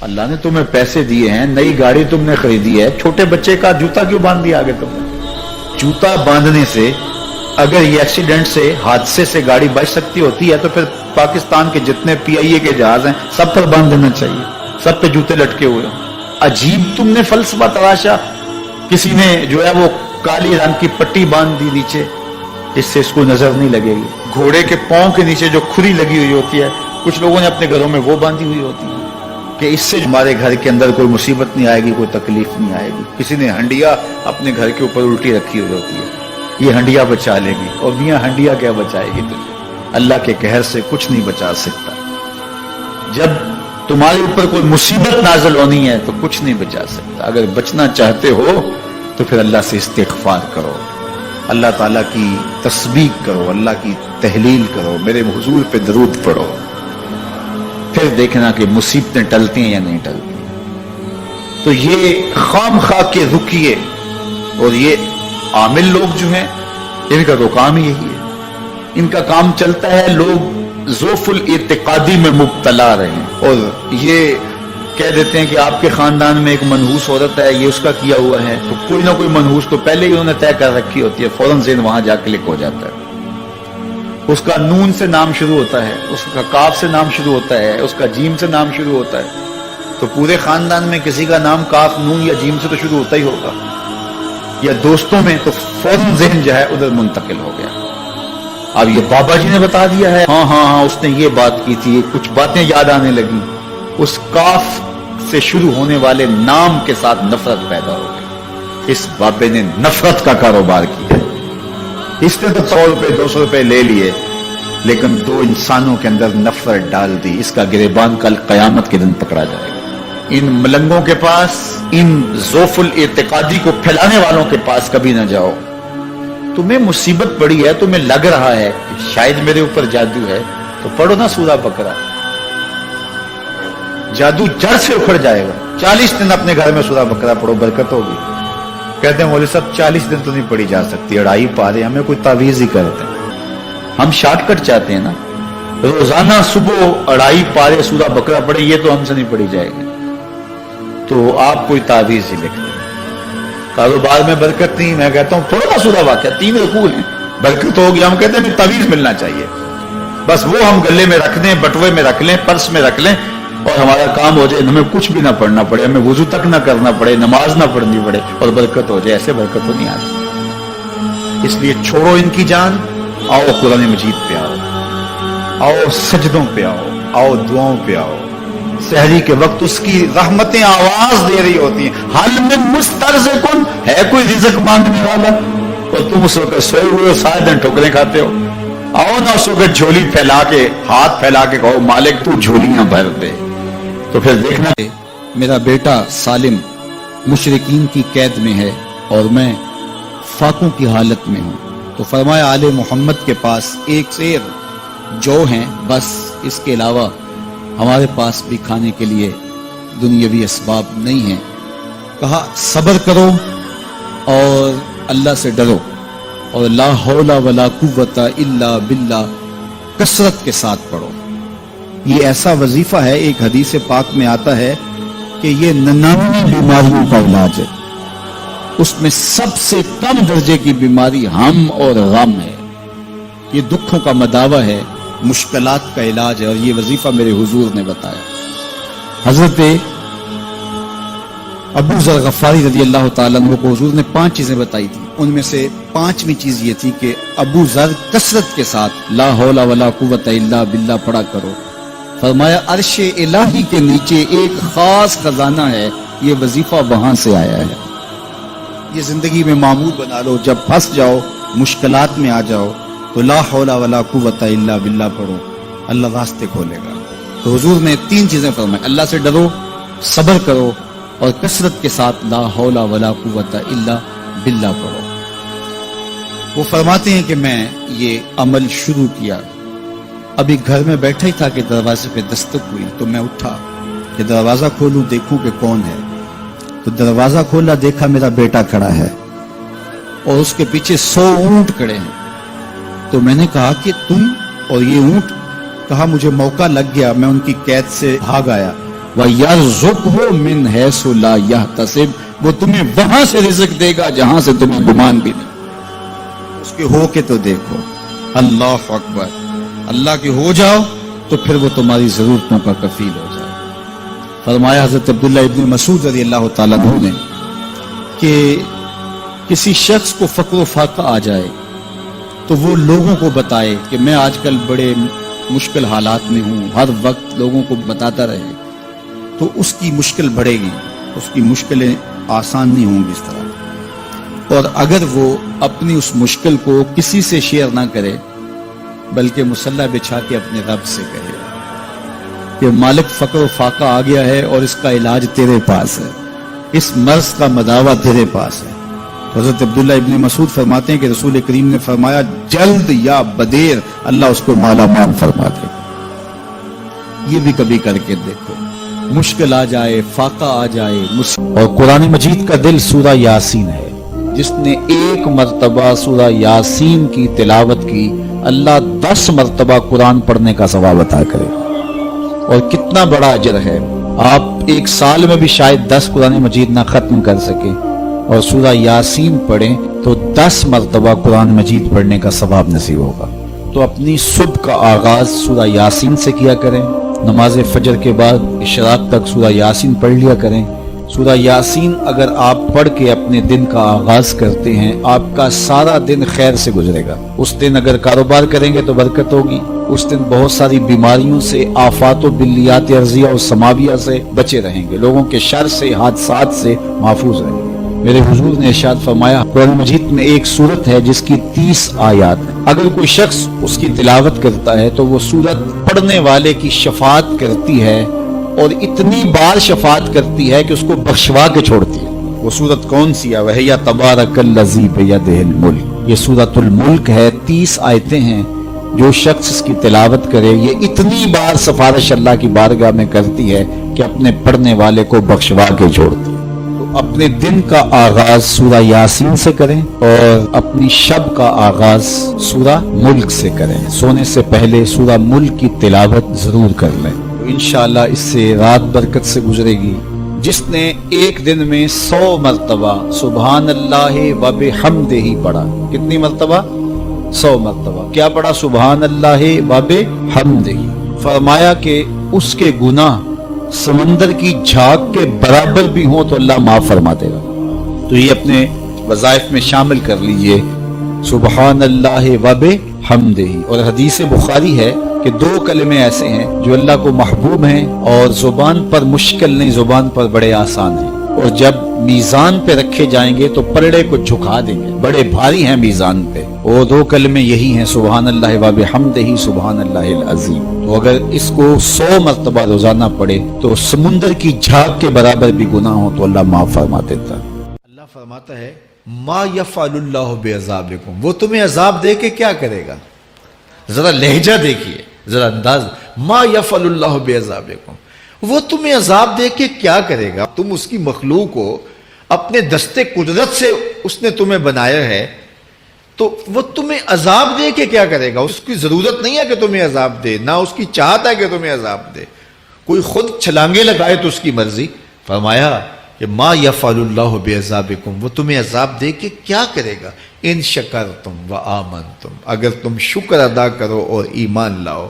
اللہ نے تمہیں پیسے دیے ہیں, نئی گاڑی تم نے خریدی ہے, چھوٹے بچے کا جوتا کیوں باندھ دیا آگے تم نے؟ جوتا باندھنے سے اگر یہ ایکسیڈنٹ سے, حادثے سے گاڑی بچ سکتی ہوتی ہے تو پھر پاکستان کے جتنے پی آئی اے کے جہاز ہیں سب پر باندھ دینا چاہیے, سب پہ جوتے لٹکے ہوئے. عجیب تم نے فلسفہ تراشا. کسی نے جو ہے وہ کالی رنگ کی پٹی باندھ دی نیچے, اس سے اس کو نظر نہیں لگے گی. گھوڑے کے پاؤں کے نیچے جو کھری لگی ہوئی ہوتی ہے, کچھ لوگوں نے اپنے گھروں میں وہ باندھی ہوئی ہوتی ہے کہ اس سے ہمارے گھر کے اندر کوئی مصیبت نہیں آئے گی, کوئی تکلیف نہیں آئے گی. کسی نے ہنڈیا اپنے گھر کے اوپر الٹی رکھی ہوئی ہوتی ہے, یہ ہنڈیا بچا لے گی. اور میاں ہنڈیا کیا بچائے گی تجھے؟ اللہ کے قہر سے کچھ نہیں بچا سکتا. جب تمہارے اوپر کوئی مصیبت نازل ہونی ہے تو کچھ نہیں بچا سکتا. اگر بچنا چاہتے ہو تو پھر اللہ سے استغفار کرو, اللہ تعالیٰ کی تسبیح کرو, اللہ کی تحلیل کرو, میرے حضور پہ درود پڑھو, پھر دیکھنا کہ مصیبتیں ٹلتی ہیں یا نہیں ٹلتی. تو یہ خام خواہ کے رکیے, اور یہ عامل لوگ جو ہیں ان کا تو کام ہی یہی ہے. ان کا کام چلتا ہے لوگ ذوف الاعتقادی میں مبتلا رہے ہیں, اور یہ کہہ دیتے ہیں کہ آپ کے خاندان میں ایک منحوس عورت ہے, یہ اس کا کیا ہوا ہے, تو کوئی نہ کوئی منحوس تو پہلے ہی انہوں نے طے کر رکھی ہوتی ہے, فوراً ذہن وہاں جا کلک ہو جاتا ہے. اس کا نون سے نام شروع ہوتا ہے, اس کا کاف سے نام شروع ہوتا ہے, اس کا جیم سے نام شروع ہوتا ہے, تو پورے خاندان میں کسی کا نام کاف, نون یا جیم سے تو شروع ہوتا ہی ہوگا, یا دوستوں میں, تو فوراً ذہن جو ہے ادھر منتقل ہو گیا. اب یہ بابا جی نے بتا دیا ہے, ہاں ہاں ہاں اس نے یہ بات کی تھی, کچھ باتیں یاد آنے لگی, اس کاف سے شروع ہونے والے نام کے ساتھ نفرت پیدا ہو گئی. اس بابے نے نفرت کا کاروبار کیا. اس نے تو 100 روپے 200 روپے لے لیے, لیکن دو انسانوں کے اندر نفرت ڈال دی. اس کا گریبان کل قیامت کے دن پکڑا جائے گا. ان ملنگوں کے پاس, ان ذوف الاعتقادی کو پھیلانے والوں کے پاس کبھی نہ جاؤ. تمہیں مصیبت پڑی ہے, تمہیں لگ رہا ہے کہ شاید میرے اوپر جادو ہے, تو پڑھو نا سورہ بقرہ, جادو جڑ سے اکھڑ جائے گا. 40 دن اپنے گھر میں سورہ بقرہ پڑھو, برکت ہوگی. کہتے ہیں مولوی صاحب 40 دن تو نہیں پڑھی جا سکتی, 2.5 پارے, ہمیں کوئی تعویذ ہی کرتے ہیں. ہم شارٹ کٹ چاہتے ہیں نا, روزانہ صبح 2.5 پارے سورہ بقرہ پڑھے, یہ تو ہم سے نہیں پڑھی جائے گی. تو آپ کوئی تعویذ ہی لکھ دیں. کاروبار میں برکت نہیں, میں کہتا ہوں پڑھو نا سورہ واقعہ, 3 رکوع ہیں, برکت ہوگی. ہم کہتے ہیں تعویذ ملنا چاہیے, بس وہ ہم گلے میں رکھ دیں, بٹوے میں رکھ لیں, پرس میں رکھ لیں, اور ہمارا کام ہو جائے, ہمیں کچھ بھی نہ پڑھنا پڑے, ہمیں وضو تک نہ کرنا پڑے, نماز نہ پڑھنی پڑے, اور برکت ہو جائے. ایسے برکت تو نہیں آتی. اس لیے چھوڑو ان کی جان, آؤ قرآن مجید پہ آؤ, آؤ سجدوں پہ آؤ, آؤ دعاؤں پہ آؤ. سحری کے وقت اس کی رحمتیں آواز دے رہی ہوتی ہیں, حل من مسترزقن, ہے کوئی رزق مانگنے والا, اور تم اس وقت سوئے ہوئے ہو, سارے دن ٹھوکریں کھاتے ہو. آؤ نا اس وقت جھولی پھیلا کے, ہاتھ پھیلا کے کہو مالک تو جھولیاں بھر دے. تو پھر دیکھنا, میرا بیٹا سالم مشرکین کی قید میں ہے اور میں فاقوں کی حالت میں ہوں. تو فرمایا آل محمد کے پاس ایک سیر جو ہیں, بس اس کے علاوہ ہمارے پاس بھی کھانے کے لیے دنیاوی اسباب نہیں ہیں. کہا صبر کرو اور اللہ سے ڈرو, اور لا حول ولا قوت الا باللہ کثرت کے ساتھ پڑھو. یہ ایسا وظیفہ ہے, ایک حدیث پاک میں آتا ہے کہ یہ 99 بیماریوں کا علاج ہے. اس میں سب سے کم درجے کی بیماری ہم اور غم ہے. یہ دکھوں کا مداوع ہے, مشکلات کا علاج ہے, اور یہ وظیفہ میرے حضور نے بتایا. حضرت ابو ذر غفاری رضی اللہ تعالیٰ عنہ کو حضور نے 5 چیزیں بتائی تھی. ان میں سے 5ویں چیز یہ تھی کہ ابو ذر کثرت کے ساتھ لا حول ولا قوت الا باللہ پڑھا کرو. فرمایا عرش الہی کے نیچے ایک خاص خزانہ ہے, یہ وظیفہ وہاں سے آیا ہے. یہ زندگی میں معمول بنا لو, جب پھنس جاؤ, مشکلات میں آ جاؤ, تو لا حول ولا قوت الا باللہ پڑھو, اللہ راستے کھولے گا. تو حضور نے 3 چیزیں فرمائی, اللہ سے ڈرو, صبر کرو, اور کثرت کے ساتھ لا حول ولا قوت الا باللہ پڑھو. وہ فرماتے ہیں کہ میں یہ عمل شروع کیا, ابھی گھر میں بیٹھا ہی تھا کہ دروازے پہ دستک ہوئی. تو میں اٹھا کہ دروازہ کھولوں, دیکھوں کہ کون ہے. تو دروازہ کھولا, دیکھا میرا بیٹا کھڑا ہے اور اس کے پیچھے 100 اونٹ کھڑے ہیں. تو میں نے کہا کہ تم اور یہ اونٹ؟ کہا مجھے موقع لگ گیا, میں ان کی قید سے بھاگ آیا. وَيَرْزُقْهُ مِنْ حَيْثُ لَا يَحْتَسِبُ، وہ تمہیں وہاں سے رزق دے گا جہاں سے تمہیں گمان بھی نہیں۔ اس کے ہو کے تو دیکھو، اللہ اکبر، اللہ کے ہو جاؤ تو پھر وہ تمہاری ضرورتوں کا کفیل ہو جائے۔ فرمایا حضرت عبداللہ ابن مسعود رضی اللہ تعالیٰ عنہ نے کہ کسی شخص کو فقر و فاقہ آ جائے تو وہ لوگوں کو بتائے کہ میں آج کل بڑے مشکل حالات میں ہوں، ہر وقت لوگوں کو بتاتا رہے تو اس کی مشکل بڑھے گی، اس کی مشکلیں آسان نہیں ہوں گی اس طرح۔ اور اگر وہ اپنی اس مشکل کو کسی سے شیئر نہ کرے بلکہ مصلی بچھا کے اپنے رب سے کہے کہ مالک فقر و فاقہ آ گیا ہے اور اس کا علاج تیرے پاس ہے، اس مرض کا مداوع تیرے پاس ہے۔ حضرت عبداللہ ابن مسعود فرماتے ہیں کہ رسول کریم نے فرمایا جلد یا بدیر اللہ اس کو مالا مال فرما دے۔ یہ بھی کبھی کر کے دیکھو، مشکل آ جائے، فاقہ آ جائے۔ اور قرآن مجید کا دل سورہ یاسین ہے، جس نے ایک مرتبہ سورہ یاسین کی تلاوت کی اللہ 10 مرتبہ قرآن پڑھنے کا ثواب عطا کرے۔ اور کتنا بڑا اجر ہے، آپ ایک سال میں بھی شاید 10 قرآن مجید نہ ختم کر سکے اور سورہ یاسین پڑھیں تو 10 مرتبہ قرآن مجید پڑھنے کا ثواب نصیب ہوگا۔ تو اپنی صبح کا آغاز سورہ یاسین سے کیا کریں، نماز فجر کے بعد اشراق تک سورہ یاسین پڑھ لیا کریں۔ سورہ یاسین اگر آپ پڑھ کے اپنے دن کا آغاز کرتے ہیں آپ کا سارا دن خیر سے گزرے گا۔ اس دن اگر کاروبار کریں گے تو برکت ہوگی، اس دن بہت ساری بیماریوں سے، آفات و بلیات ارضیہ اور سماویہ سے بچے رہیں گے، لوگوں کے شر سے، حادثات سے محفوظ رہیں گے۔ میرے حضور نے ارشاد فرمایا قرآن مجید میں ایک سورت ہے جس کی 30 آیات ہیں، اگر کوئی شخص اس کی تلاوت کرتا ہے تو وہ سورت پڑھنے والے کی شفاعت کرتی ہے اور اتنی بار شفاعت کرتی ہے کہ اس کو بخشوا کے چھوڑتی ہے۔ وہ سورت کون سی ہے؟ وَهِيَ تَبَارَكَ الَّذِي بِيَدِهِ الْمُلْكُ، یہ سورۃ الملک ہے، 30 آیتیں ہیں۔ جو شخص اس کی تلاوت کرے یہ اتنی بار سفارش اللہ کی بارگاہ میں کرتی ہے کہ اپنے پڑھنے والے کو بخشوا کے چھوڑتی ہے۔ تو اپنے دن کا آغاز سورہ یاسین سے کریں اور اپنی شب کا آغاز سورہ ملک سے کریں۔ سونے سے پہلے سورہ ملک کی تلاوت ضرور کر لیں، انشاءاللہ اس سے رات برکت سے گزرے گی۔ جس نے ایک دن میں 100 مرتبہ سبحان اللہ و بحمدہ پڑھا، کتنی مرتبہ؟ 100 مرتبہ کیا پڑھا؟ سبحان اللہ و بحمدہ، فرمایا کہ اس کے گناہ سمندر کی جھاگ کے برابر بھی ہوں تو اللہ معاف فرما دے گا۔ تو یہ اپنے وظائف میں شامل کر لیجئے، سبحان اللہ و بحمدہ۔ اور حدیث بخاری ہے کہ 2 کلمے ایسے ہیں جو اللہ کو محبوب ہیں اور زبان پر مشکل نہیں، زبان پر بڑے آسان ہیں، اور جب میزان پہ رکھے جائیں گے تو پلڑے کو جھکا دیں گے، بڑے بھاری ہیں میزان پہ۔ وہ 2 کلمے یہی ہیں، سبحان اللہ و بحمدہ، سبحان اللہ العظیم۔ تو اگر اس کو 100 مرتبہ روزانہ پڑھے تو سمندر کی جھاگ کے برابر بھی گناہ ہو تو اللہ معاف فرما دیتا ہے۔ اللہ فرماتا ہے ما یفعل اللہ بعذابکم، وہ تمہیں عذاب دے کے کیا کرے گا؟ ذرا لہجہ دیکھیے، ذرا انداز، ما یفعل اللہ بعذابکم، وہ تمہیں عذاب دے کے کیا کرے گا؟ تم اس کی مخلوق ہو، اپنے دستے قدرت سے اس نے تمہیں بنایا ہے، تو وہ تمہیں عذاب دے کے کیا کرے گا؟ اس کی ضرورت نہیں ہے کہ تمہیں عذاب دے، نہ اس کی چاہت ہے کہ تمہیں عذاب دے۔ کوئی خود چھلانگے لگائے تو اس کی مرضی۔ فرمایا کہ ما یفعل اللہ بعذابکم، وہ تمہیں عذاب دے کے کیا کرے گا؟ ان شکرتم و آمنتم، اگر تم شکر ادا کرو اور ایمان لاؤ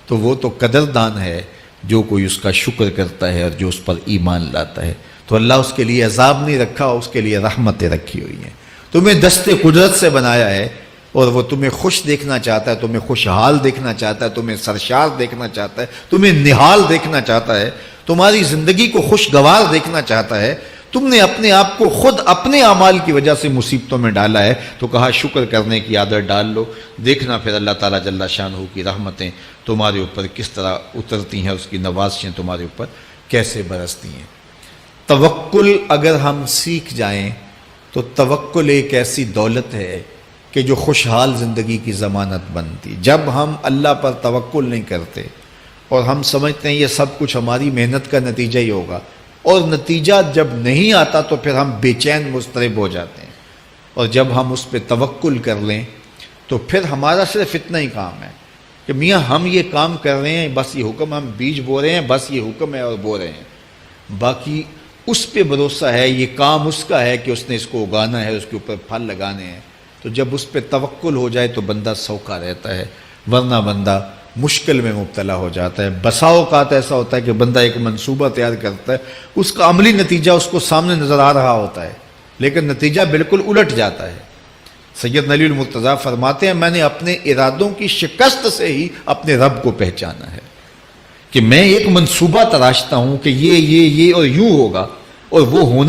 تو وہ تو قدردان ہے جو کوئی اس کا شکر کرتا ہے اور جو اس پر ایمان لاتا ہے۔ تو اللہ اس کے لیے عذاب نہیں رکھا، اس کے لیے رحمتیں رکھی ہوئی ہیں۔ تمہیں دستے قدرت سے بنایا ہے اور وہ تمہیں خوش دیکھنا چاہتا ہے، تمہیں خوشحال دیکھنا چاہتا ہے، تمہیں سرشار دیکھنا چاہتا ہے، تمہیں نہال دیکھنا چاہتا ہے، تمہاری زندگی کو خوشگوار دیکھنا چاہتا ہے۔ تم نے اپنے آپ کو خود اپنے اعمال کی وجہ سے مصیبتوں میں ڈالا ہے، تو کہا شکر کرنے کی عادت ڈال لو، دیکھنا پھر اللہ تعالیٰ جل شانہ کی رحمتیں تمہارے اوپر کس طرح اترتی ہیں، اس کی نوازشیں تمہارے اوپر کیسے برستی ہیں۔ توکل اگر ہم سیکھ جائیں تو توکل ایک ایسی دولت ہے کہ جو خوشحال زندگی کی ضمانت بنتی۔ جب ہم اللہ پر توکل نہیں کرتے اور ہم سمجھتے ہیں یہ سب کچھ ہماری محنت کا نتیجہ ہی ہوگا، اور نتیجہ جب نہیں آتا تو پھر ہم بے چین مضطرب ہو جاتے ہیں، اور جب ہم اس پہ توکل کر لیں تو پھر ہمارا صرف اتنا ہی کام ہے کہ میاں ہم یہ کام کر رہے ہیں، بس یہ حکم، ہم بیج بو رہے ہیں، بس یہ حکم ہے اور بو رہے ہیں، باقی اس پہ بھروسہ ہے، یہ کام اس کا ہے کہ اس نے اس کو اگانا ہے، اس کے اوپر پھل لگانے ہیں۔ تو جب اس پہ توکل ہو جائے تو بندہ سوکھا رہتا ہے، ورنہ بندہ مشکل میں مبتلا ہو جاتا ہے۔ بسا اوقات ایسا ہوتا ہے کہ بندہ ایک منصوبہ تیار کرتا ہے، اس کا عملی نتیجہ اس کو سامنے نظر آ رہا ہوتا ہے، لیکن نتیجہ بالکل الٹ جاتا ہے۔ سید علی المرتضیٰ فرماتے ہیں میں نے اپنے ارادوں کی شکست سے ہی اپنے رب کو پہچانا ہے، کہ میں ایک منصوبہ تراشتا ہوں کہ یہ اور یوں ہوگا، اور وہ ہونا